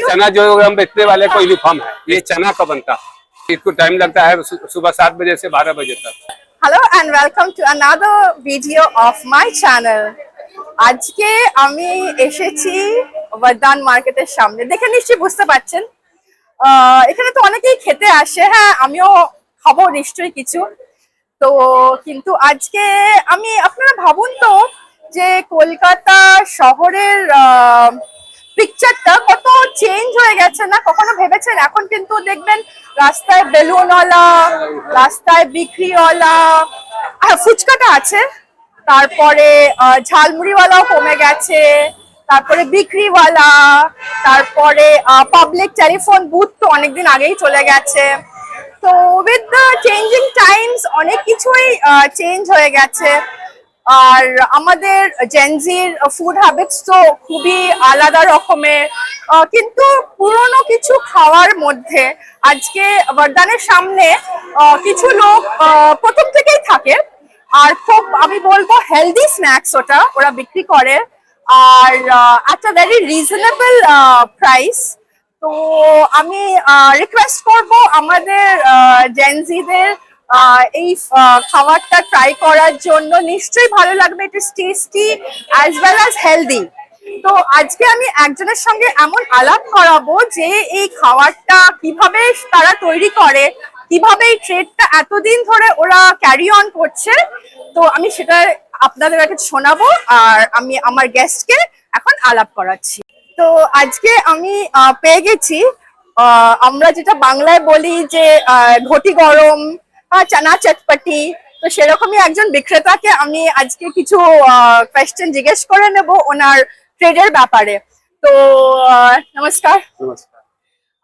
चना जो हम बेचने वाले को यूनिफॉर्म है, ये चना का बनता है। इसको टाइम लगता है सुबह 7 बजे से 12 बजे तक। Hello and welcome to another video of my channel. আজকে আমি এসেছি বর্দান মার্কেটের সামনে। দেখে নিশ্চয়ই বুঝতে পারছেন এখানে তো অনেকেই খেতে আসে। হ্যাঁ, আমিও খাবো নিশ্চয়ই কিছু। তো কিন্তু আজকে আমি আপনারা ভাবুন তো যে কলকাতা শহরের পিকচারটা কত চেঞ্জ হয়ে গেছে না? কখনো ভেবেছেন? এখন কিন্তু দেখবেন রাস্তায় বেলুনওয়ালা, রাস্তায় বিক্রিওয়ালা, ফুচকাটা আছে, তারপরে ঝালমুড়িওয়ালাও কমে গেছে, তারপরে বিক্রিওয়ালা, তারপরে পাবলিক টেলিফোন বুথ তো অনেকদিন আগেই চলে গেছে। তো উইথ দ্য চেঞ্জিং টাইমস অনেক কিছুই চেঞ্জ হয়ে গেছে। আর আমাদের জেনজির ফুড হ্যাবিটস তো খুবই আলাদা রকমের, কিন্তু পুরনো কিছু খাওয়ার মধ্যে আজকে বর্দানের সামনে কিছু লোক প্রথম থেকেই থাকে আর খুব আমি বলবো হেলদি স্ন্যাক্স ওরা বিক্রি করে আর একটা ভেরি রিজনেবল প্রাইস। তো আমি রিকোয়েস্ট করব আমাদের জেনজিদের এই খাবারটা ট্রাই করার জন্য। নিশ্চয়ই ভালো লাগবে, it is tasty as well as healthy. তো আজকে আমি একজনের সঙ্গে এমন আলাপ করাবো যে এই খাবারটা কিভাবে তারা তৈরি করে, কিভাবে এই ট্রেডটা এতদিন ধরে ওরা ক্যারি অন করছে। তো আমি সেটা আপনাদের কাছে শোনাবো আর আমি আমার গেস্টকে এখন আলাপ করাচ্ছি। তো আজকে আমি পেয়ে গেছি আমরা যেটা বাংলায় বলি যে ঘটি গরম, চানা চটপটি, তো সেরকমই একজন বিক্রেতাকে আমি আজকে কিছু কোয়েশ্চেন জিজ্ঞেস করে নেব ওনার ट्रेडर व्यापार है। तो नमस्कार। नमस्कार।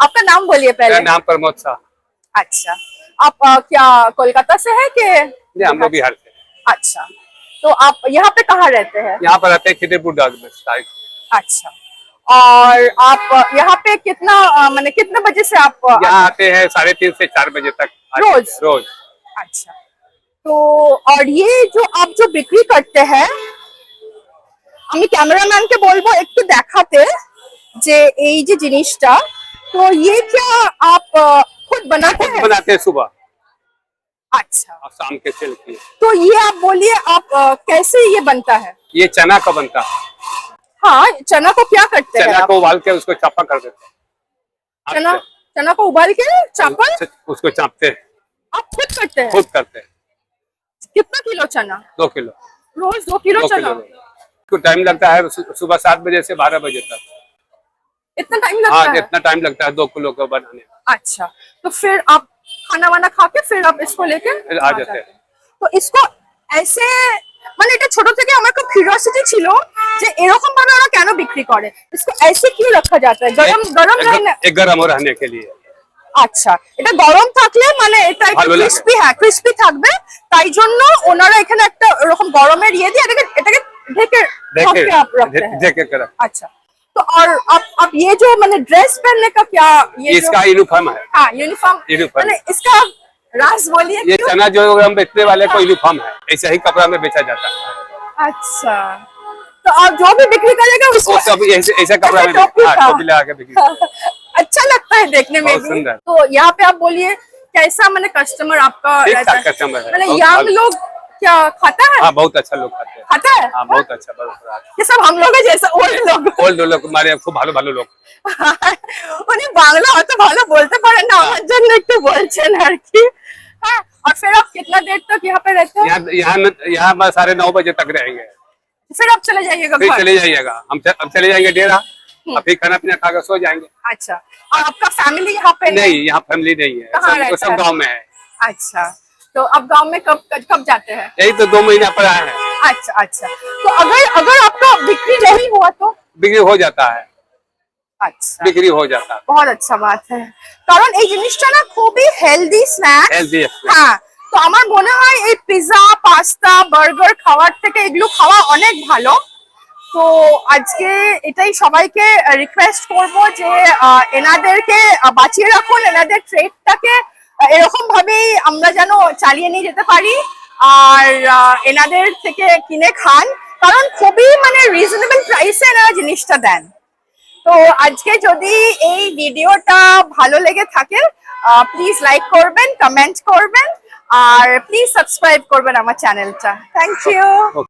आपका नाम बोलिए पहले। मेरा नाम प्रमोद शाह। अच्छा, आप क्या कोलकाता से है कि? हम लोग बिहार से। अच्छा, तो आप यहाँ पे कहाँ रहते हैं? यहाँ पर रहते हैं खिदेपुर डाक में। अच्छा, और आप यहाँ पे कितना मैंने कितने बजे से आप यहाँ आते हैं? 3:30 से 4 बजे तक रोज। अच्छा, तो और ये जो आप जो बिक्री करते हैं, আমি ক্যামেরাম্যানকে বলবো একটু দেখাতে যে এই যে জিনিসটা, তো ये क्या आप खुद बनाते हैं? बनाते हैं सुबह। अच्छा, और शाम के चलती है। तो ये आप बोलिए आप कैसे ये बनता है? ये चना का बनता है। हाँ, चना को क्या करते हैं? चना को उबाल के उसको चापा कर देते हैं। चना को उबाल के चापा उसको चापते हैं। आप खुद करते हैं? खुद करते हैं। कितना किलो चना? 2 किलो। रोज 2 किलो चना? को टाइम लगता है सुबह 7 बजे से 12 बजे तक। इतना टाइम लगता है? हाँ, इतना टाइम लगता है 2 किलो को बनाने में। अच्छा, तो फिर आप खाना वाना खा के फिर आप इसको लेके आ जाते हैं। তো इसको ऐसे মানে এটা ছোট থেকে আমার খুব কিউরিওসিটি ছিল যে এরকম ভাবে ওরা কেন বিক্রি করে, इसको ऐसे क्यों रखा जाता है? गरम गरम रहने, एक गरम रहने के लिए। আচ্ছা, এটা গরম থাকলে মানে এটা একটু ক্রিসপি, হ্যাঁ ক্রিসপি থাকবে, তাই জন্য ওনারা এখানে একটা এরকম গরমের ইয়ে দিয়ে এটাকে ढेके आप रखते हैं। ढेके कर। अच्छा, तो और अब ये जो मैंने ड्रेस पहनने का क्या ये इसका यूनिफॉर्म है। हाँ, यूनिफॉर्म मैंने इसका राज बोलिए। ये चना जो हम बेचने वाले को यूनिफॉर्म है, ऐसा ही कपड़ा में बेचा जाता है। अच्छा, तो आप जो भी बिक्री करेगा उसको सब ऐसे कपड़ा में टोपी लगा के बिक्री। अच्छा लगता है देखने में भी। तो यहाँ पे आप बोलिए कैसा मैंने कस्टमर आपका रहता है? कस्टमर है मैंने यंग लोग क्या खाता है? हाँ, बहुत अच्छा लोग खाते हैं। खाता है? हाँ, बहुत अच्छा। ये सब हम लोग है जैसे ओल्ड लोग हमारे खूब ভালো লোক। উনি বাংলা অত ভালো বলতে পারেন না, আমার জন্য একটু বলছেন আর কি। হ্যাঁ, और फिर आप कितना देर तक यहाँ पे रहते हैं? यहाँ 9:30 बजे तक रहेंगे। फिर आप चले जाइएगा फिर घर? चले जाइएगा, हम चले जाएंगे डेरा, फिर खाना पीना खाकर सो जाएंगे। अच्छा, और आपका फैमिली यहाँ पे नहीं? यहाँ फैमिली नहीं है, सब गाँव में है। अच्छा, तो अब गांव में कब जाते हैं? यही तो 2 महीना पर आए हैं। अच्छा अच्छा, तो अगर आपका बिक्री नहीं हुआ तो? बिक्री हो जाता है। अच्छा, बिक्री हो जाता है। बहुत अच्छा बात है, কারণ এই জিনিসটা না খুবই হেলদি স্ন্যাক্স। হেলদি। হ্যাঁ, তো আমার মনে হয় এই পিৎজা, পাস্তা, বার্গার খাওয়ার থেকে এগুলো খাওয়া অনেক ভালো। তো আজকে এটাই সবাইকে রিকোয়েস্ট করব যে এনাদেরকে বাঁচিয়ে রাখুন, এনাদের ট্রেডটাকে এরকম ভাবেই আমরা যেন চালিয়ে নিয়ে যেতে পারি আর এনাদের থেকে কিনে খান, কারণ খুবই মানে রিজনেবল প্রাইসে এনারা জিনিসটা দেন। তো আজকে যদি এই ভিডিওটা ভালো লেগে থাকে প্লিজ লাইক করবেন, কমেন্ট করবেন আর প্লিজ সাবস্ক্রাইব করবেন আমার চ্যানেলটা। Thank you.